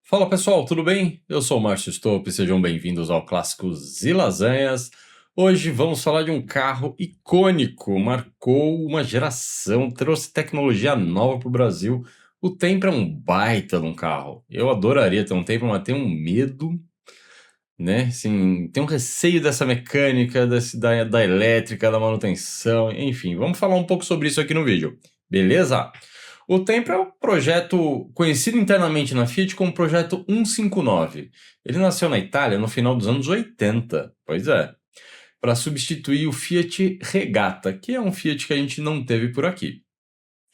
Fala pessoal, tudo bem? Eu sou o Márcio Stolpe, sejam bem-vindos ao Clássicos e Lasanhas. Hoje vamos falar de um carro icônico, marcou uma geração, trouxe tecnologia nova para o Brasil. O Tempra é um baita de um carro. Eu adoraria ter um Tempra, mas tenho um medo, né? Assim, tenho um receio dessa mecânica, da elétrica, da manutenção, enfim. Vamos falar um pouco sobre isso aqui no vídeo, beleza? O Tempra é um projeto conhecido internamente na Fiat como Projeto 159. Ele nasceu na Itália no final dos anos 80, pois é, para substituir o Fiat Regata, que é um Fiat que a gente não teve por aqui.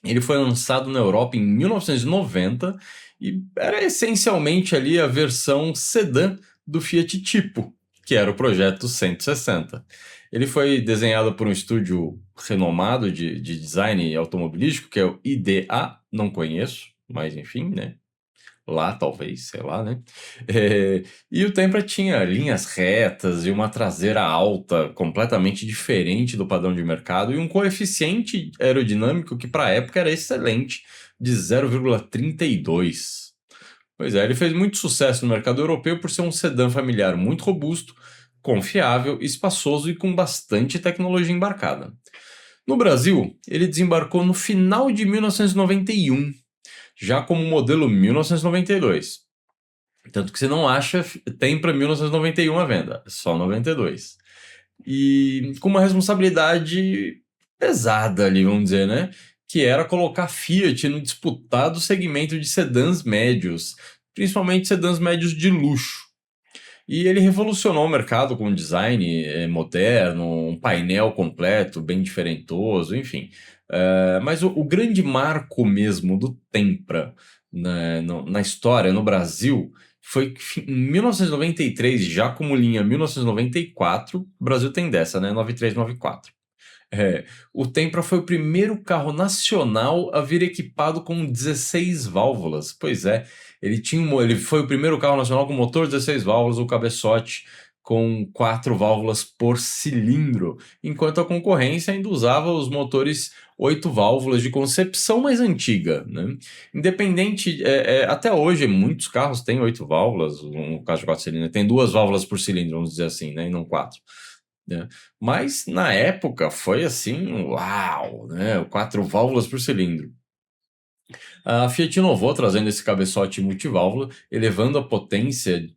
Ele foi lançado na Europa em 1990 e era essencialmente ali a versão sedã do Fiat Tipo, que era o projeto 160. Ele foi desenhado por um estúdio renomado de design automobilístico, que é o IDA, não conheço, mas enfim, né? Lá, talvez, sei lá, né? E o Tempra tinha linhas retas e uma traseira alta, completamente diferente do padrão de mercado, e um coeficiente aerodinâmico que, para a época, era excelente, de 0,32. Pois é, ele fez muito sucesso no mercado europeu por ser um sedã familiar muito robusto, confiável, espaçoso e com bastante tecnologia embarcada. No Brasil, ele desembarcou no final de 1991, já como modelo 1992. Tanto que você não acha, tem para 1991 à venda, é só 92. E com uma responsabilidade pesada ali, vamos dizer, né? Que era colocar Fiat no disputado segmento de sedãs médios, principalmente sedãs médios de luxo. E ele revolucionou o mercado com um design moderno, um painel completo, bem diferentoso, enfim. Mas o grande marco mesmo do Tempra na história, no Brasil, foi que em 1993, já como linha 1994, o Brasil tem dessa, né? 9394. O Tempra foi o primeiro carro nacional a vir equipado com 16 válvulas. Pois é, ele foi o primeiro carro nacional com motor 16 válvulas, o cabeçote com 4 válvulas por cilindro, enquanto a concorrência ainda usava os motores 8 válvulas de concepção mais antiga, né? Independente, até hoje muitos carros têm 8 válvulas, um caso de 4 cilindros, tem 2 válvulas por cilindro, vamos dizer assim, né? E não 4. Né? Mas na época foi assim, uau, né? 4 válvulas por cilindro. A Fiat inovou trazendo esse cabeçote multiválvula, elevando a potência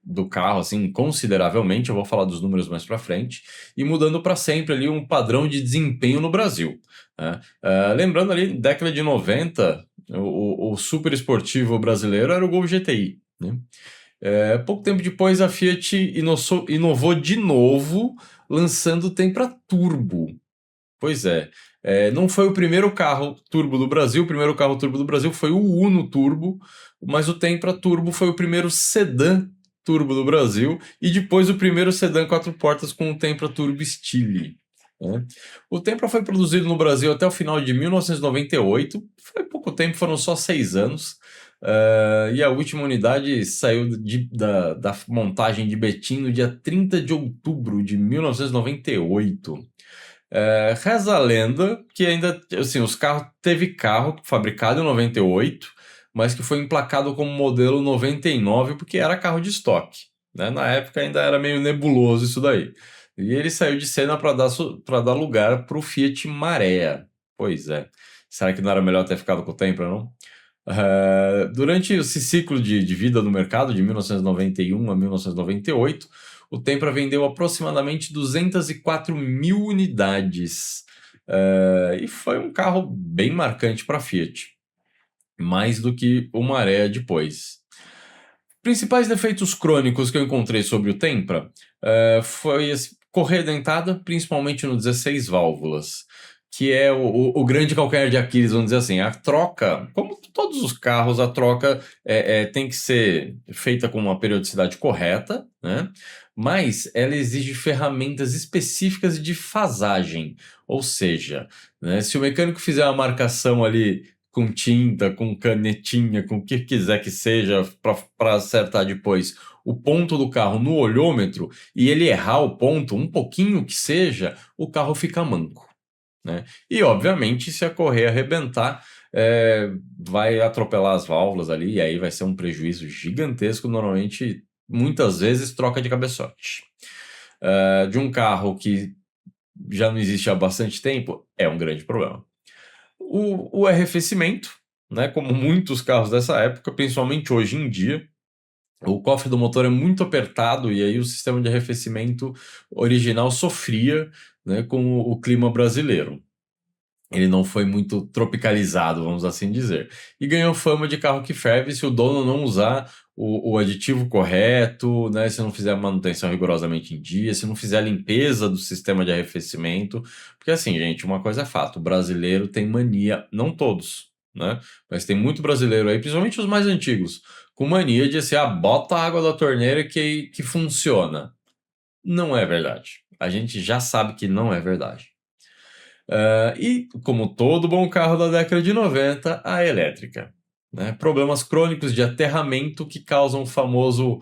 do carro assim consideravelmente. Eu vou falar dos números mais para frente e mudando para sempre ali um padrão de desempenho no Brasil, né? Lembrando ali, década de 90, o super esportivo brasileiro era o Gol GTI, né? Pouco tempo depois, a Fiat inovou de novo, lançando o Tempra Turbo. Pois é, não foi o primeiro carro turbo do Brasil, o primeiro carro turbo do Brasil foi o Uno Turbo, mas o Tempra Turbo foi o primeiro sedã turbo do Brasil e depois o primeiro sedã 4 portas com o Tempra Turbo Stile, né? O Tempra foi produzido no Brasil até o final de 1998, foi pouco tempo, foram só 6 anos. E a última unidade saiu da montagem de Betim no dia 30 de outubro de 1998. Reza a lenda que ainda, assim, teve carro fabricado em 98, mas que foi emplacado como modelo 99 porque era carro de estoque, né? Na época ainda era meio nebuloso isso daí. E ele saiu de cena para dar lugar para o Fiat Marea. Pois é. Será que não era melhor ter ficado com o Tempra, não? Durante esse ciclo de vida no mercado, de 1991 a 1998, o Tempra vendeu aproximadamente 204 mil unidades. E foi um carro bem marcante para a Fiat, mais do que o Maré depois. Principais defeitos crônicos que eu encontrei sobre o Tempra foi correia dentada, principalmente no 16 válvulas, que é o grande calcanhar de Aquiles, vamos dizer assim. A troca, como todos os carros, a troca tem que ser feita com uma periodicidade correta, né? Mas ela exige ferramentas específicas de fasagem, ou seja, né, se o mecânico fizer uma marcação ali com tinta, com canetinha, com o que quiser que seja, para acertar depois o ponto do carro no olhômetro e ele errar o ponto, um pouquinho que seja, o carro fica manco, né? E, obviamente, se a correia arrebentar, vai atropelar as válvulas ali, e aí vai ser um prejuízo gigantesco, normalmente, muitas vezes, troca de cabeçote. De um carro que já não existe há bastante tempo, é um grande problema. O arrefecimento, né, como muitos carros dessa época, principalmente hoje em dia, o cofre do motor é muito apertado e aí o sistema de arrefecimento original sofria, né, com o clima brasileiro. Ele não foi muito tropicalizado, vamos assim dizer. E ganhou fama de carro que ferve se o dono não usar o aditivo correto, né? Se não fizer a manutenção rigorosamente em dia, se não fizer a limpeza do sistema de arrefecimento. Porque assim, gente, uma coisa é fato, o brasileiro tem mania, não todos, né? Mas tem muito brasileiro aí, principalmente os mais antigos, com mania de assim, bota a água da torneira que funciona. Não é verdade. A gente já sabe que não é verdade. E, como todo bom carro da década de 90, a elétrica, né? Problemas crônicos de aterramento que causam o famoso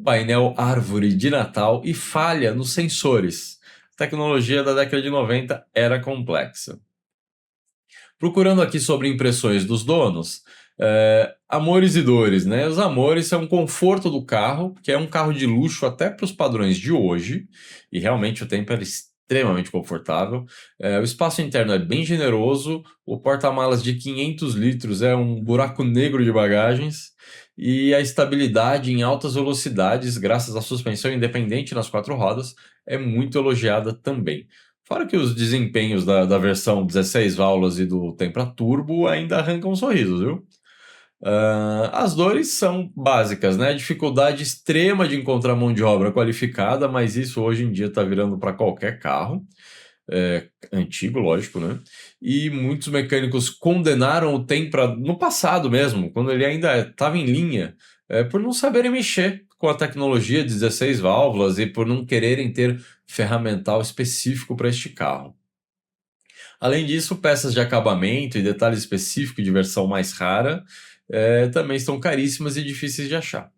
painel árvore de Natal e falha nos sensores. A tecnologia da década de 90 era complexa. Procurando aqui sobre impressões dos donos, amores e dores, né? Os amores são o conforto do carro, que é um carro de luxo até para os padrões de hoje, e realmente o tempo era extremamente confortável. O espaço interno é bem generoso, o porta-malas de 500 litros é um buraco negro de bagagens, e a estabilidade em altas velocidades, graças à suspensão independente nas quatro rodas, é muito elogiada também. Fora que os desempenhos da versão 16 válvulas e do Tempra Turbo ainda arrancam sorrisos, viu? As dores são básicas, né? Dificuldade extrema de encontrar mão de obra qualificada, mas isso hoje em dia está virando para qualquer carro. Antigo, lógico, né? E muitos mecânicos condenaram o Tempra no passado mesmo, quando ele ainda estava em linha, por não saberem mexer com a tecnologia de 16 válvulas e por não quererem ter ferramental específico para este carro. Além disso, peças de acabamento e detalhes específicos de versão mais rara também estão caríssimas e difíceis de achar.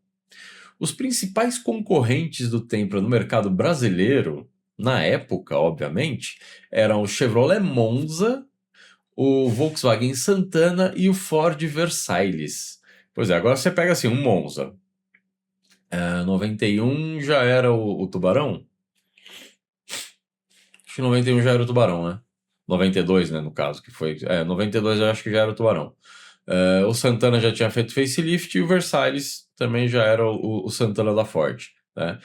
Os principais concorrentes do Tempra no mercado brasileiro, na época, obviamente, eram o Chevrolet Monza, o Volkswagen Santana e o Ford Versailles. Pois é, agora você pega assim, um Monza. 91 já era o Tubarão? Acho que 91 já era o Tubarão, né? 92, né, no caso, que foi. 92 eu acho que já era o Tubarão. O Santana já tinha feito facelift e o Versailles também já era o Santana da Ford, né?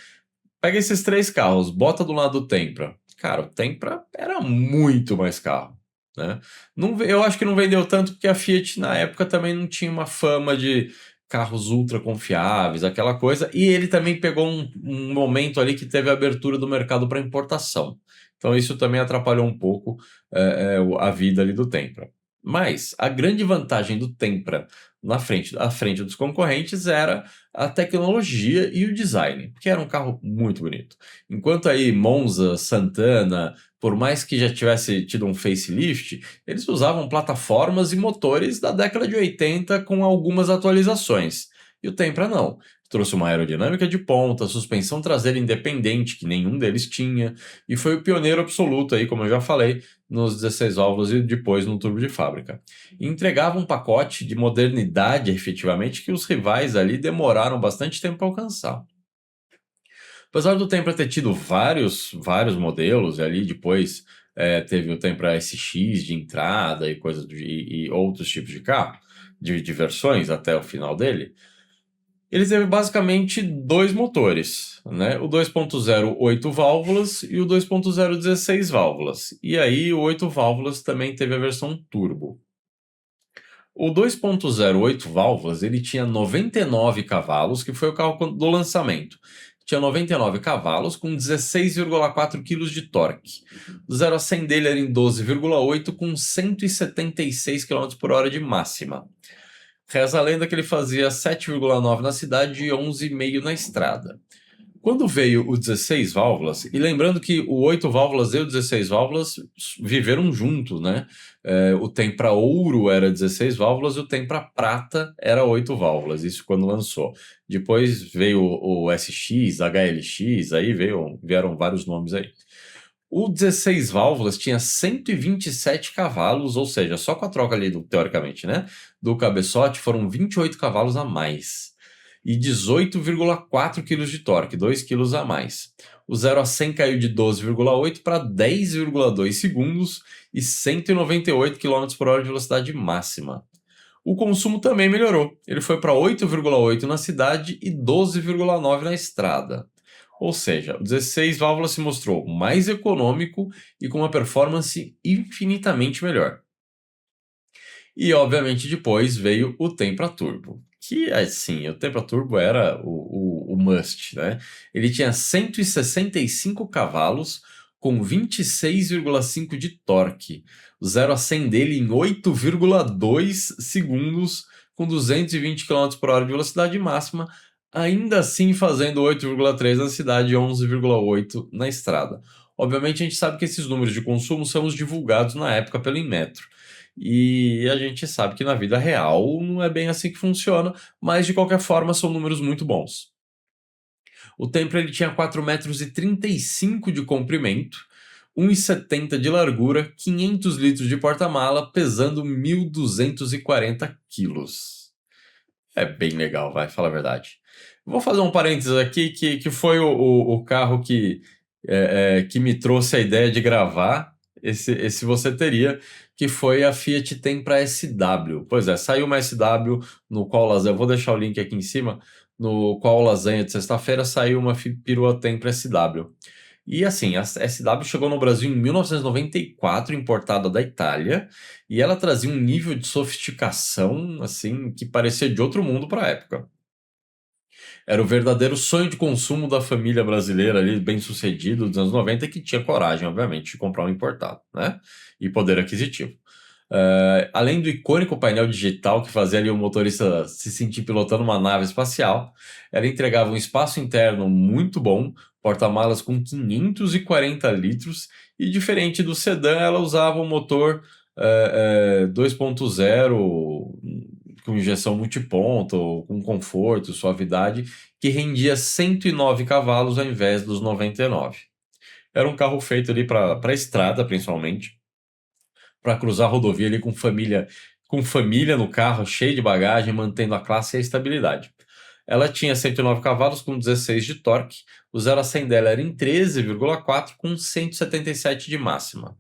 Pega esses três carros, bota do lado do Tempra. Cara, o Tempra era muito mais carro, né? Não, eu acho que não vendeu tanto porque a Fiat na época também não tinha uma fama de carros ultra confiáveis, aquela coisa, e ele também pegou um momento ali que teve a abertura do mercado para importação. Então isso também atrapalhou um pouco a vida ali do Tempra. Mas a grande vantagem do Tempra à frente dos concorrentes era a tecnologia e o design, que era um carro muito bonito. Enquanto aí Monza, Santana, por mais que já tivesse tido um facelift, eles usavam plataformas e motores da década de 80 com algumas atualizações. E o Tempra não. Trouxe uma aerodinâmica de ponta, suspensão traseira independente, que nenhum deles tinha, e foi o pioneiro absoluto aí, como eu já falei, nos 16 válvulas e depois no turbo de fábrica. E entregava um pacote de modernidade, efetivamente, que os rivais ali demoraram bastante tempo para alcançar. Apesar do Tempra ter tido vários modelos, e ali depois teve o Tempra SX de entrada e e outros tipos de carro, de versões até o final dele, ele teve basicamente dois motores, né? O 2.0 8 válvulas e o 2.0 16 válvulas. E aí o 8 válvulas também teve a versão turbo. O 2.0 8 válvulas, ele tinha 99 cavalos, que foi o carro do lançamento. Tinha 99 cavalos com 16,4 kg de torque. Do 0 a 100 dele era em 12,8 com 176 km por hora de máxima. Reza a lenda que ele fazia 7,9 na cidade e 11,5 na estrada. Quando veio o 16 válvulas, e lembrando que o 8 válvulas e o 16 válvulas viveram juntos, né? O Tempra Ouro era 16 válvulas e o Tempra Prata era 8 válvulas, isso quando lançou. Depois veio o SX, HLX, aí vieram vários nomes aí. O 16 válvulas tinha 127 cavalos, ou seja, só com a troca ali, teoricamente, né, do cabeçote, foram 28 cavalos a mais. E 18,4 kg de torque, 2 kg a mais. O 0 a 100 caiu de 12,8 para 10,2 segundos e 198 km por hora de velocidade máxima. O consumo também melhorou. Ele foi para 8,8 na cidade e 12,9 na estrada. Ou seja, o 16 válvulas se mostrou mais econômico e com uma performance infinitamente melhor. E, obviamente, depois veio o Tempra Turbo, que, assim, o Tempra Turbo era o must, né? Ele tinha 165 cavalos com 26,5 de torque. O 0 a 100 dele em 8,2 segundos, com 220 km por hora de velocidade máxima, ainda assim fazendo 8,3 na cidade e 11,8 na estrada. Obviamente, a gente sabe que esses números de consumo são os divulgados na época pelo Inmetro. E a gente sabe que na vida real não é bem assim que funciona, mas de qualquer forma são números muito bons. O Tempra ele tinha 4,35 m de comprimento, 1,70 de largura, 500 litros de porta-mala, pesando 1.240 quilos. É bem legal, vai, fala a verdade. Vou fazer um parênteses aqui, que foi o carro que me trouxe a ideia de gravar esse Você Teria, que foi a Fiat Tempra SW. Pois é, saiu uma SW no qual lasanha, eu vou deixar o link aqui em cima, no qual lasanha de sexta-feira saiu uma perua Tempra SW. E assim, a SW chegou no Brasil em 1994, importada da Itália, e ela trazia um nível de sofisticação assim que parecia de outro mundo para a época. Era o verdadeiro sonho de consumo da família brasileira ali, bem-sucedido dos anos 90, que tinha coragem, obviamente, de comprar um importado, né? E poder aquisitivo. Além do icônico painel digital que fazia ali o motorista se sentir pilotando uma nave espacial, ela entregava um espaço interno muito bom, porta-malas com 540 litros, e diferente do sedã, ela usava um motor 2.0 com injeção multiponto, com conforto, suavidade, que rendia 109 cavalos ao invés dos 99. Era um carro feito ali para estrada, principalmente, para cruzar a rodovia ali com família no carro, cheio de bagagem, mantendo a classe e a estabilidade. Ela tinha 109 cavalos com 16 de torque, o 0 a 100 dela era em 13,4 com 177 de máxima.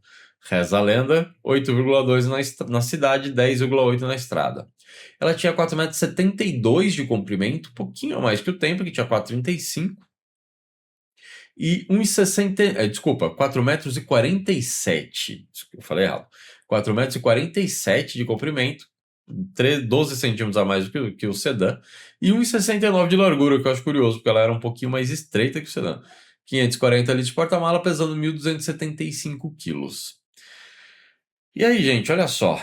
Reza a lenda, 8,2 na cidade, 10,8 na estrada. Ela tinha 4,72 m de comprimento, um pouquinho a mais que o Tempra, que tinha 4,35 e 1,60 desculpa, 4,47 m. Eu falei errado. 4,47 m de comprimento, 12 centímetros a mais do que o sedã, e 1,69 m de largura, que eu acho curioso, porque ela era um pouquinho mais estreita que o sedã. 540 litros de porta-mala, pesando 1.275 quilos. E aí, gente, olha só,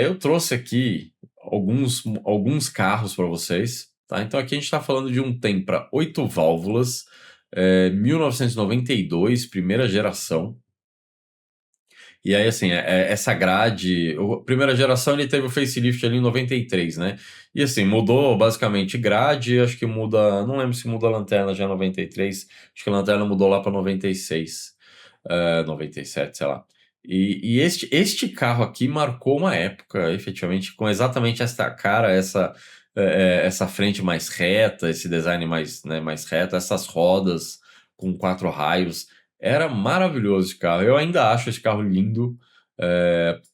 eu trouxe aqui alguns carros para vocês, tá? Então aqui a gente está falando de um Tempra 8 válvulas, 1992, primeira geração. E aí, assim, essa grade, primeira geração ele teve o facelift ali em 93, né? E assim, mudou basicamente grade, acho que muda, não lembro se muda a lanterna já em 93, acho que a lanterna mudou lá para 96, 97, sei lá. E este carro aqui marcou uma época, efetivamente, com exatamente esta cara, essa frente mais reta, esse design mais, né, mais reto, essas rodas com 4 raios. Era maravilhoso esse carro. Eu ainda acho esse carro lindo.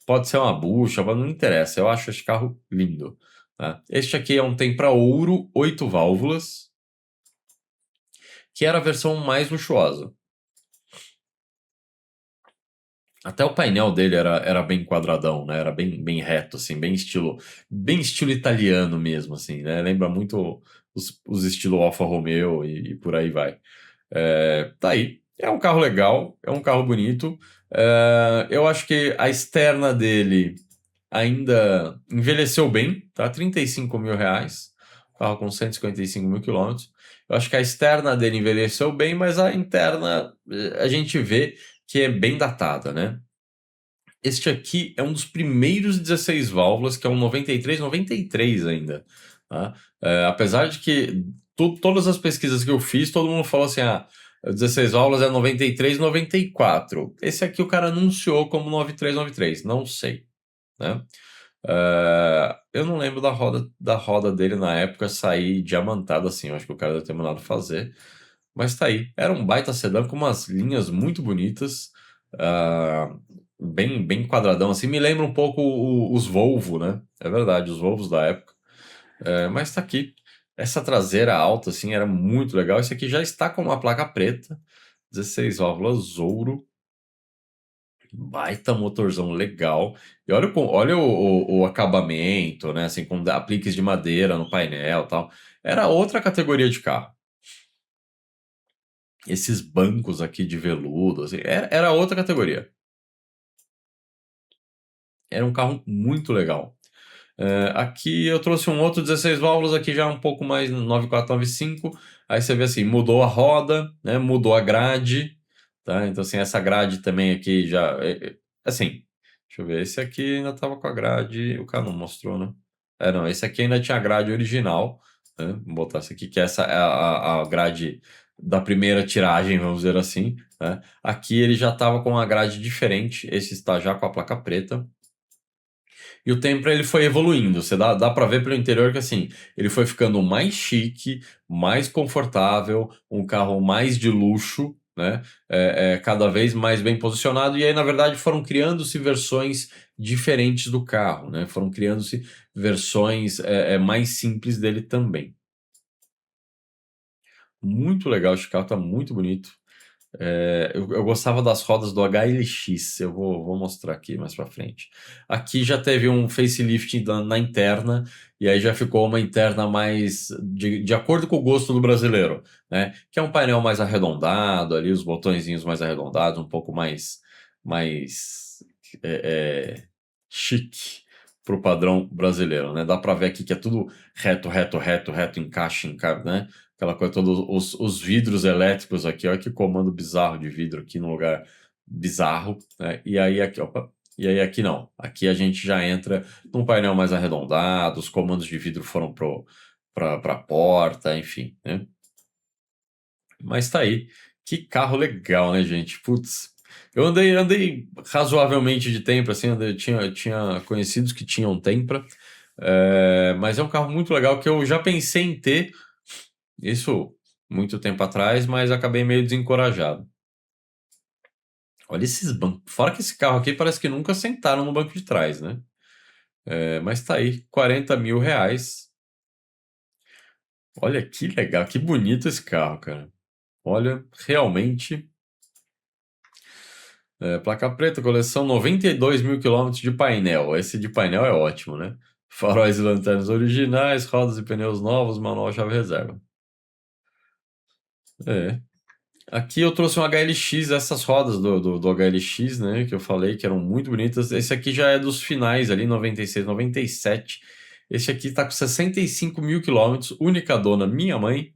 Pode ser uma bucha, mas não interessa. Eu acho esse carro lindo. Tá? Este aqui é um Tempra Ouro 8 válvulas, que era a versão mais luxuosa. Até o painel dele era bem quadradão, né? Era bem reto, assim, bem estilo italiano mesmo, assim, né? Lembra muito os estilo Alfa Romeo e por aí vai. Tá aí. É um carro legal, é um carro bonito. Eu acho que a externa dele ainda envelheceu bem, tá? R$ 35.000, carro com 155 mil quilômetros. Eu acho que a externa dele envelheceu bem, mas a interna a gente vê que é bem datada, né? Este aqui é um dos primeiros 16 válvulas, que é um 93 ainda, tá? Apesar de que todas as pesquisas que eu fiz, todo mundo falou assim, O 16 válvulas é 93, 94. Esse aqui o cara anunciou como 9393, não sei, né? Eu não lembro da roda dele na época sair diamantada assim. Eu acho que o cara deve ter mandado fazer. Mas tá aí. Era um baita sedã com umas linhas muito bonitas. ah, bem quadradão assim. Me lembra um pouco os Volvo, né? É verdade, os Volvos da época. Mas tá aqui. Essa traseira alta assim era muito legal. Esse aqui já está com uma placa preta. 16 válvulas ouro. Baita motorzão legal. E olha o acabamento, né? Assim, com apliques de madeira no painel e tal. Era outra categoria de carro. Esses bancos aqui de veludo, assim, era outra categoria. Era um carro muito legal. Aqui eu trouxe um outro 16 válvulas, aqui já um pouco mais 9495. Aí você vê assim, mudou a roda, né? Mudou a grade, tá? Então assim, essa grade também aqui já assim, deixa eu ver, esse aqui ainda tava com a grade, o cara não mostrou, né? Não, esse aqui ainda tinha a grade original, né? Vou botar essa aqui, que essa é a grade da primeira tiragem, vamos dizer assim, né? Aqui ele já tava com uma grade diferente, esse está já com a placa preta. E o Tempra ele foi evoluindo. Você dá para ver pelo interior que assim, ele foi ficando mais chique, mais confortável, um carro mais de luxo, né? Cada vez mais bem posicionado. E aí, na verdade, foram criando-se versões diferentes do carro, né? Foram criando-se versões mais simples dele também. Muito legal, esse carro tá muito bonito. Eu gostava das rodas do HLX, eu vou mostrar aqui mais pra frente. Aqui já teve um facelift na interna, e aí já ficou uma interna mais de acordo com o gosto do brasileiro, né? Que é um painel mais arredondado, ali os botõezinhos mais arredondados, um pouco mais é, é, chique pro padrão brasileiro, né? Dá pra ver aqui que é tudo reto, reto, reto, reto, encaixe, né? Aquela coisa, todos os vidros elétricos aqui, olha que comando bizarro de vidro aqui no lugar bizarro, né? E aí aqui, opa, e aí aqui não. Aqui a gente já entra num painel mais arredondado, os comandos de vidro foram para a porta, enfim, né? Mas tá aí. Que carro legal, né, gente? Putz. Eu andei razoavelmente de Tempra, assim, tinha conhecidos que tinham Tempra, mas é um carro muito legal que eu já pensei em ter isso muito tempo atrás, mas acabei meio desencorajado. Olha esses bancos. Fora que esse carro aqui parece que nunca sentaram no banco de trás, né? Mas tá aí, 40 mil reais. Olha que legal, que bonito esse carro, cara. Olha, realmente. Placa preta, coleção 92 mil quilômetros de painel. Esse de painel é ótimo, né? Faróis e lanternas originais, rodas e pneus novos, manual chave reserva. É. Aqui eu trouxe um HLX, essas rodas do HLX, né, que eu falei que eram muito bonitas. Esse aqui já é dos finais ali, 96, 97. Esse aqui tá com 65 mil quilômetros, única dona, minha mãe,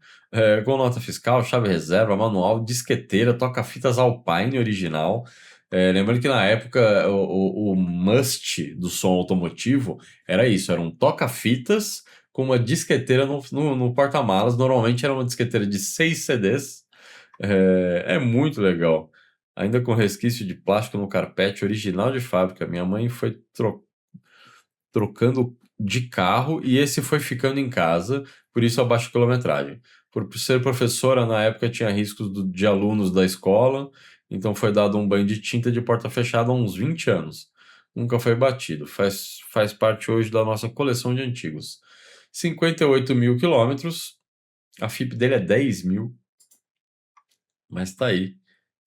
com nota fiscal, chave reserva, manual, disqueteira, toca-fitas Alpine original. Lembrando que na época o must do som automotivo era isso, era um toca-fitas com uma disqueteira no porta-malas. Normalmente era uma disqueteira de 6 CDs. É muito legal. Ainda com resquício de plástico no carpete original de fábrica. Minha mãe foi trocando de carro e esse foi ficando em casa, por isso a baixa quilometragem. Por ser professora, na época tinha riscos de alunos da escola, então foi dado um banho de tinta de porta fechada há uns 20 anos. Nunca foi batido. Faz parte hoje da nossa coleção de antigos. 58 mil quilômetros. A FIP dele é 10 mil. Mas tá aí.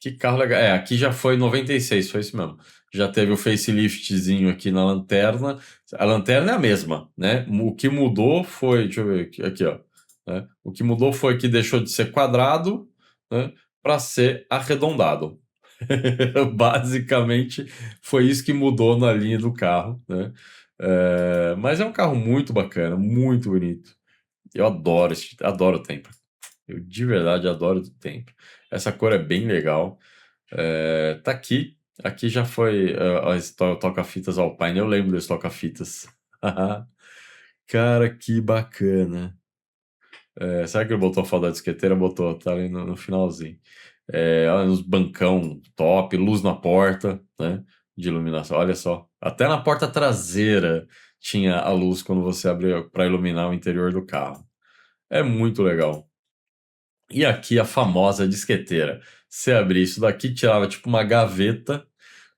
Que carro legal. Aqui já foi 96, foi isso mesmo. Já teve o faceliftzinho aqui na lanterna. A lanterna é a mesma, né? O que mudou foi, deixa eu ver aqui, ó. Né? O que mudou foi que deixou de ser quadrado, né, para ser arredondado. Basicamente, foi isso que mudou na linha do carro, né? Mas é um carro muito bacana, muito bonito. Eu adoro o Tempra. Eu de verdade adoro o Tempra. Essa cor é bem legal. Tá aqui. Aqui já foi as toca-fitas Alpine. Eu lembro desse toca-fitas. Cara, que bacana. Será que ele botou a foto da disqueteira? Botou, tá ali no finalzinho. olha os bancão top, luz na porta, né? De iluminação. Olha só, até na porta traseira tinha a luz quando você abriu para iluminar o interior do carro. É muito legal. E aqui a famosa disqueteira. Você abria isso daqui, tirava tipo uma gaveta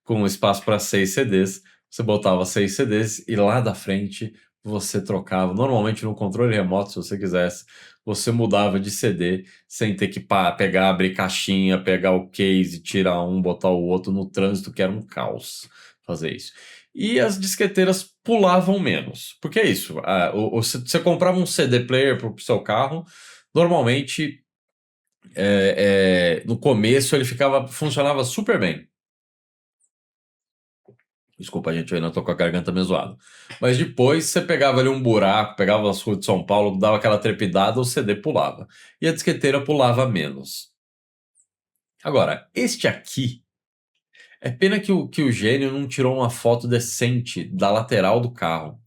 com espaço para 6 CDs. Você botava 6 CDs e lá da frente você trocava. Normalmente no controle remoto, se você quisesse, você mudava de CD sem ter que pegar, abrir caixinha, pegar o case, tirar um, botar o outro no trânsito, que era um caos fazer isso. E as disqueteiras pulavam menos. Porque é isso. Você comprava um CD player para o seu carro, normalmente no começo ele funcionava super bem. Desculpa, gente, eu ainda tô com a garganta meio zoada. Mas depois você pegava ali um buraco, pegava as ruas de São Paulo, dava aquela trepidada, o CD pulava. E a disqueteira pulava menos. Agora, este aqui, é pena que o gênio não tirou uma foto decente da lateral do carro.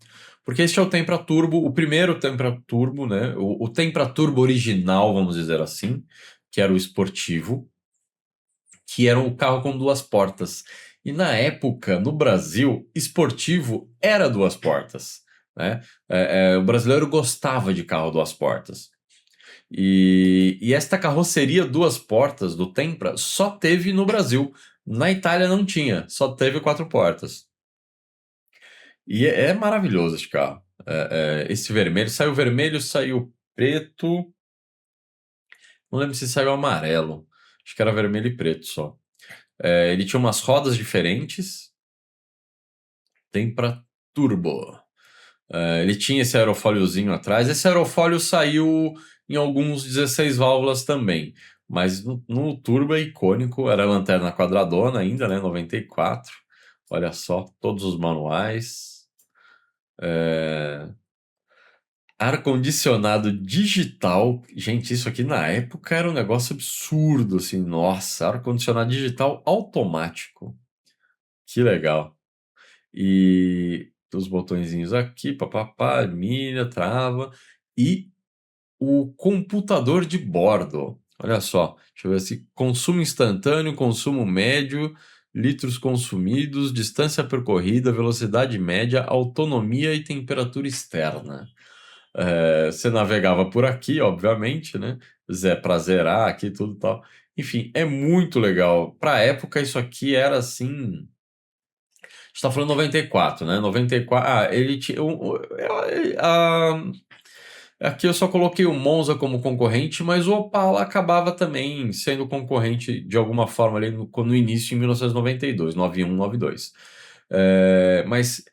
Porque este é o Tempra Turbo, o primeiro Tempra Turbo, né? O Tempra Turbo original, vamos dizer assim, que era o esportivo, que era um carro com duas portas. E na época, no Brasil, esportivo era duas portas, né? O brasileiro gostava de carro duas portas. E esta carroceria duas portas do Tempra só teve no Brasil. Na Itália não tinha, só teve quatro portas. E é maravilhoso esse carro. Esse vermelho, saiu preto. Não lembro se saiu amarelo. Acho que era vermelho e preto só. Ele tinha umas rodas diferentes. Tempra Turbo. Ele tinha esse aerofóliozinho atrás. Esse aerofólio saiu em alguns 16 válvulas também. Mas no Turbo é icônico. Era lanterna quadradona ainda, né? 94. Olha só, todos os manuais. É, Ar-condicionado digital. Gente, isso aqui na época era um negócio absurdo, assim. Nossa, ar-condicionado digital automático. Que legal. E os botõezinhos aqui, papapá, milha, trava. E o computador de bordo. Olha só, deixa eu ver se consumo instantâneo, consumo médio, litros consumidos, distância percorrida, velocidade média, autonomia e temperatura externa. Você navegava por aqui, obviamente, né? Para zerar aqui, tudo e tal. Enfim, é muito legal. Para a época, isso aqui era assim. A gente tá falando 94, né? 94. Ele tinha. Aqui eu só coloquei o Monza como concorrente, mas o Opala acabava também sendo concorrente de alguma forma ali no início, em 1992, 91, 92. Mas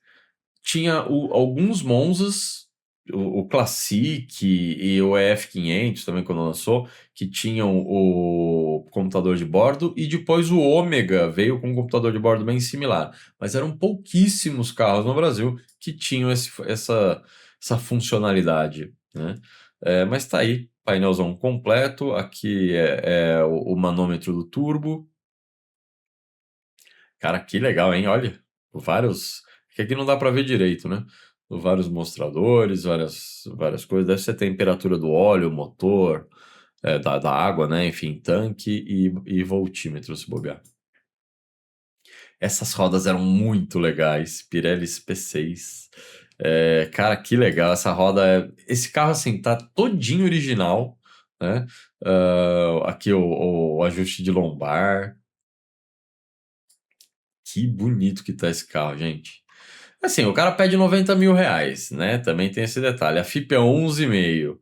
tinha alguns Monzas, o Classic e o EF500 também quando lançou, que tinham o computador de bordo, e depois o Ômega veio com um computador de bordo bem similar. Mas eram pouquíssimos carros no Brasil que tinham essa funcionalidade, né? Mas tá aí, painelzão completo, aqui é o manômetro do turbo. Cara, que legal, hein? Olha, vários. Que aqui não dá para ver direito, né? Vários mostradores, várias coisas. Deve ser a temperatura do óleo, motor, da água, né? Enfim, tanque e voltímetro, se bobear. Essas rodas eram muito legais. Pirelli P6. Cara, que legal. Essa roda. Esse carro, assim, tá todinho original, né? Aqui o ajuste de lombar. Que bonito que tá esse carro, gente. Assim, o cara pede 90 mil reais, né? Também tem esse detalhe. A FIP é 11,5.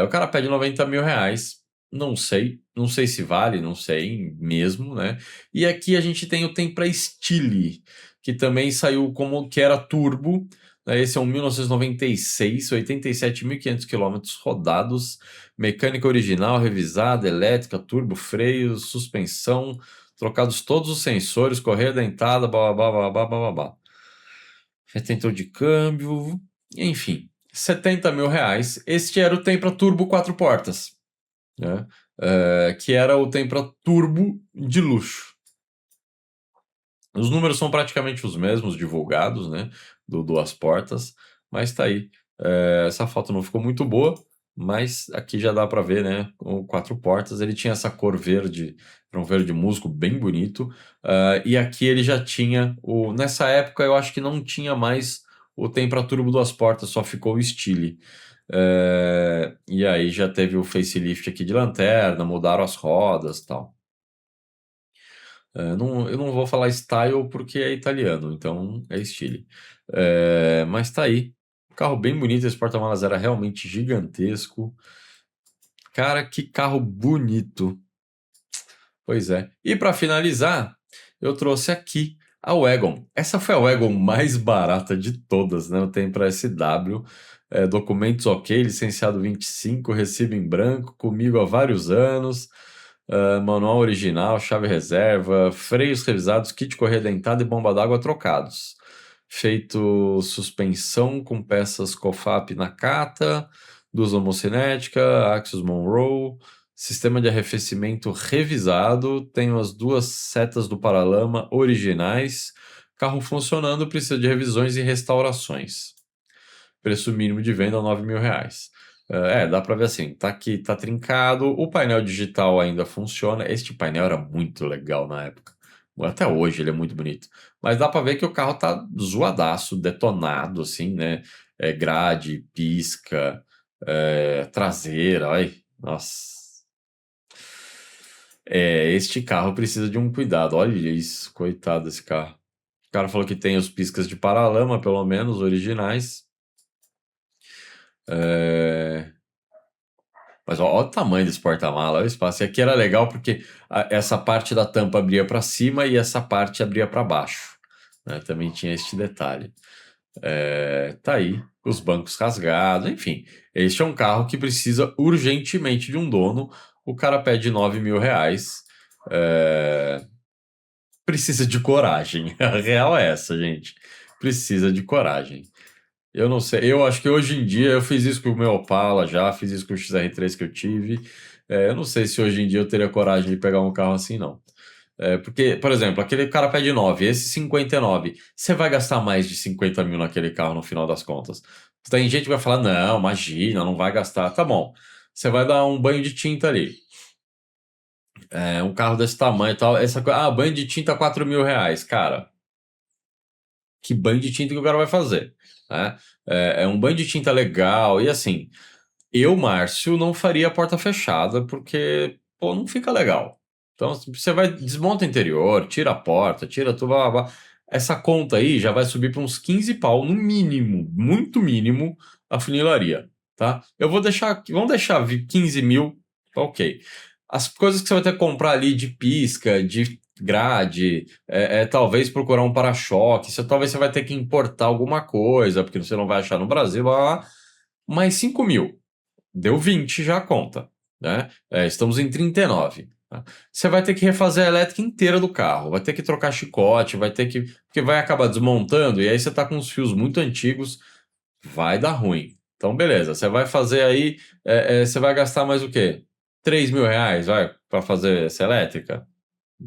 O cara pede 90 mil reais. Não sei se vale, não sei mesmo, né? E aqui a gente tem o Tempra Stile, que também saiu como que era turbo, né? Esse é um 1996, 87.500 quilômetros rodados, mecânica original, revisada, elétrica, turbo, freios, suspensão, trocados todos os sensores, correia dentada, blá, blá, blá, blá, blá, blá, blá. Retentor de câmbio, enfim, 70 mil reais. Este era o Tempra Turbo 4 portas, né? Que era o Tempra Turbo de luxo. Os números são praticamente os mesmos divulgados, né? Do duas portas, mas tá aí. Essa foto não ficou muito boa, mas aqui já dá para ver, né? Com 4 portas, ele tinha essa cor verde, era um verde musgo bem bonito. E aqui ele já tinha o. Nessa época eu acho que não tinha mais o Tempra Turbo 2 portas, só ficou o Stile. E aí já teve o facelift aqui de lanterna, mudaram as rodas e tal. Eu não vou falar style porque é italiano, então é Stile. Mas tá aí. Carro bem bonito, esse porta-malas era realmente gigantesco. Cara, que carro bonito. Pois é. E para finalizar, eu trouxe aqui a Wagon. Essa foi a Wagon mais barata de todas, né? Eu tenho para SW. Documentos ok, licenciado 25, recibo em branco, comigo há vários anos. Manual original, chave reserva, freios revisados, kit correia dentada e bomba d'água trocados. Feito suspensão com peças COFAP Nakata, luz homocinética, Axios Monroe. Sistema de arrefecimento revisado, tenho as 2 setas do paralama originais. Carro funcionando, precisa de revisões e restaurações. Preço mínimo de venda R$ 9.000. Dá para ver assim, tá aqui, tá trincado. O painel digital ainda funciona. Este painel era muito legal na época. Até hoje ele é muito bonito. Mas dá para ver que o carro tá zoadaço, detonado, assim, né? Grade, pisca, traseira, ai, nossa. Este carro precisa de um cuidado. Olha isso, coitado desse carro. O cara falou que tem os piscas de paralama, pelo menos, originais. É, Mas olha o tamanho desse porta-mala, olha o espaço. E aqui era legal porque essa parte da tampa abria para cima e essa parte abria para baixo, né? Também tinha este detalhe. Tá aí, os bancos rasgados, enfim. Este é um carro que precisa urgentemente de um dono. O cara pede R$ 9.000. É, Precisa de coragem. A real é essa, gente. Precisa de coragem. Eu não sei. Eu acho que hoje em dia eu fiz isso com o meu Opala já, fiz isso com o XR3 que eu tive. Eu não sei se hoje em dia eu teria coragem de pegar um carro assim, não. Porque, por exemplo, aquele cara pede 9, esse 59. Você vai gastar mais de 50 mil naquele carro no final das contas. Tem gente que vai falar, não, imagina, não vai gastar. Tá bom. Você vai dar um banho de tinta ali. Um carro desse tamanho e tal. Banho de tinta R$ 4.000. Cara, que banho de tinta que o cara vai fazer, né? É um banho de tinta legal e assim, eu, Márcio, não faria a porta fechada porque, pô, não fica legal. Então, você vai, desmonta o interior, tira a porta, tira tudo, blá, blá, blá. Essa conta aí já vai subir para uns 15 pau, no mínimo, muito mínimo, a funilaria, tá? Vamos deixar 15 mil, ok. As coisas que você vai ter que comprar ali de pisca, de grade, talvez procurar um para-choque, talvez você vai ter que importar alguma coisa, porque você não vai achar no Brasil, blá, blá, blá. Mais 5 mil. Deu 20 já a conta, né? Estamos em 39. Tá? Você vai ter que refazer a elétrica inteira do carro, vai ter que trocar chicote, vai ter que. Porque vai acabar desmontando, e aí você tá com os fios muito antigos, vai dar ruim. Então, beleza, você vai fazer aí. Você vai gastar mais o quê? R$ 3.000, vai, para fazer essa elétrica?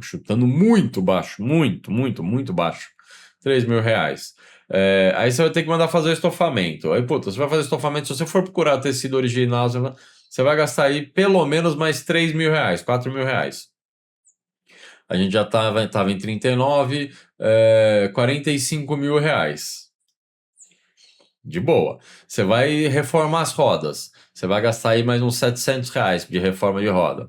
Chutando muito baixo, muito, muito, muito baixo. R$ 3.000. Aí você vai ter que mandar fazer o estofamento. Aí, puta, você vai fazer estofamento. Se você for procurar tecido original, você vai gastar aí pelo menos mais R$ 3.000, R$ 4.000. A gente já tava em 39, R$ 45.000. De boa. Você vai reformar as rodas. Você vai gastar aí mais uns R$ 700 de reforma de roda.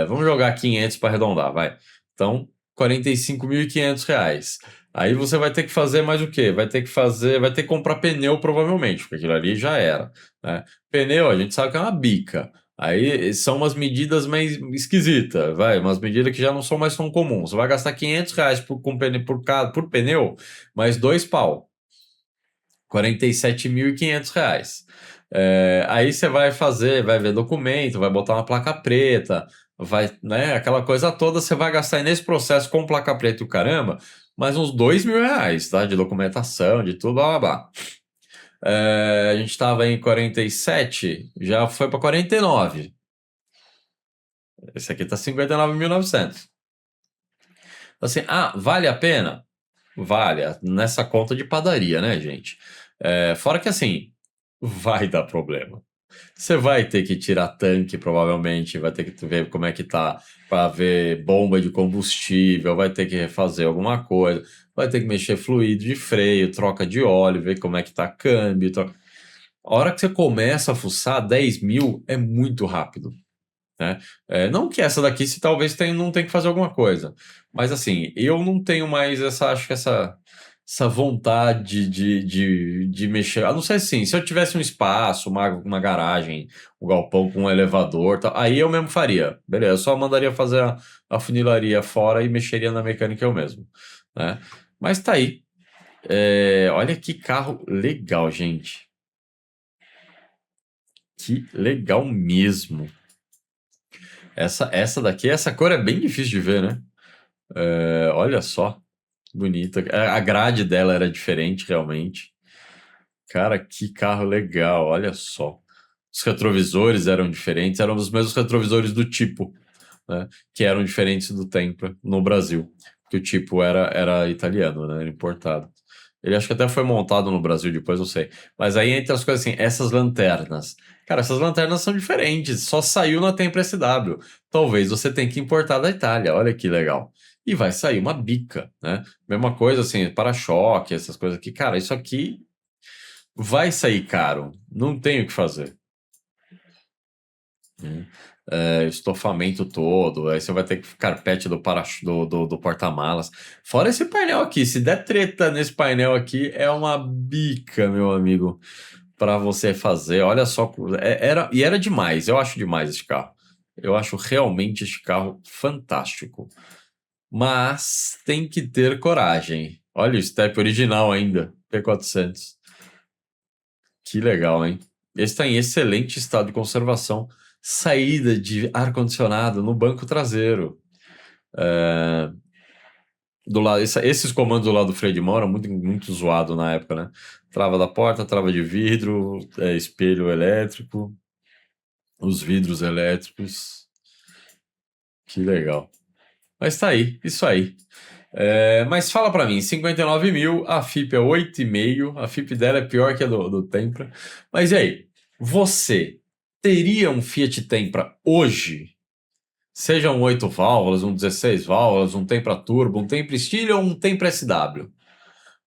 Vamos jogar 500 para arredondar, vai. Então, R$ 45.500. Aí você vai ter que fazer mais o quê? Vai ter que comprar pneu provavelmente, porque aquilo ali já era, né? Pneu, a gente sabe que é uma bica. Aí são umas medidas meio esquisitas, vai, umas medidas que já não são mais tão comuns. Você vai gastar R$ 500 por pneu, mais 2 pau. R$ 47.500. Aí você vai ver documento, vai botar uma placa preta, vai, né, aquela coisa toda, você vai gastar aí nesse processo com placa preta e o caramba, mais uns R$ 2.000, tá? De documentação, de tudo, blá blá blá. A gente estava em 47, já foi para 49. Esse aqui tá 59.900. Assim, vale a pena? Vale, nessa conta de padaria, né, gente? Fora que assim, vai dar problema. Você vai ter que tirar tanque, provavelmente, vai ter que ver como é que tá, para ver bomba de combustível, vai ter que refazer alguma coisa, vai ter que mexer fluido de freio, troca de óleo, ver como é que tá câmbio. A hora que você começa a fuçar, 10 mil é muito rápido, né? Não que essa daqui se talvez não tenha que fazer alguma coisa, mas assim, eu não tenho mais acho que essa vontade de mexer. A não ser assim, se eu tivesse um espaço, uma garagem, um galpão com um elevador, aí eu mesmo faria. Beleza, eu só mandaria fazer a funilaria fora e mexeria na mecânica eu mesmo, né? Mas tá aí. Olha que carro legal, gente. Que legal mesmo. Essa daqui, essa cor é bem difícil de ver, né? Olha só, bonita. A grade dela era diferente, realmente. Cara, que carro legal, olha só. Os retrovisores eram diferentes, eram os mesmos retrovisores do tipo, né? Que eram diferentes do Tempra no Brasil. Que o tipo era italiano, né? Era importado. Ele acho que até foi montado no Brasil depois, não sei. Mas aí, entre as coisas assim, essas lanternas. Cara, essas lanternas são diferentes, só saiu na Tempra SW. Talvez você tenha que importar da Itália, olha que legal. E vai sair uma bica, né? Mesma coisa assim, para-choque, essas coisas aqui. Cara, isso aqui vai sair caro, não tem o que fazer, né? Estofamento todo, aí você vai ter que carpete do porta-malas. Fora esse painel aqui, se der treta nesse painel aqui, é uma bica, meu amigo, para você fazer. Olha só, era demais, eu acho demais esse carro. Eu acho realmente este carro fantástico. Mas tem que ter coragem. Olha o step original ainda, P400. Que legal, hein? Esse está em excelente estado de conservação. Saída de ar-condicionado no banco traseiro. É, do lado, esses comandos do lado do freio de mão eram muito, muito zoado na época, né? Trava da porta, trava de vidro, espelho elétrico, os vidros elétricos. Que legal. Mas tá aí, isso aí. Mas fala pra mim, 59 mil, a FIP é 8,5, a FIP dela é pior que a do Tempra. Mas e aí, você teria um Fiat Tempra hoje? Seja um 8 válvulas, um 16 válvulas, um Tempra Turbo, um Tempra Steel ou um Tempra SW?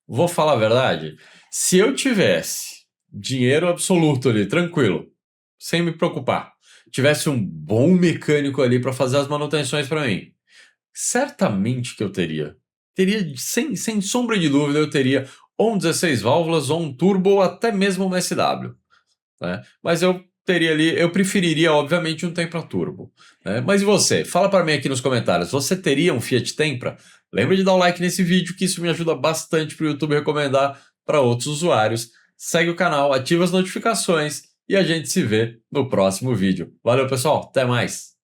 Vou falar a verdade, se eu tivesse dinheiro absoluto ali, tranquilo, sem me preocupar, tivesse um bom mecânico ali para fazer as manutenções para mim, certamente que eu teria. Teria, sem sombra de dúvida, eu teria ou um 16 válvulas, ou um turbo, ou até mesmo um SW, né? Mas eu teria ali, eu preferiria, obviamente, um Tempra Turbo, né? Mas e você? Fala para mim aqui nos comentários, você teria um Fiat Tempra? Lembra de dar o like nesse vídeo, que isso me ajuda bastante para o YouTube recomendar para outros usuários. Segue o canal, ativa as notificações e a gente se vê no próximo vídeo. Valeu, pessoal, até mais!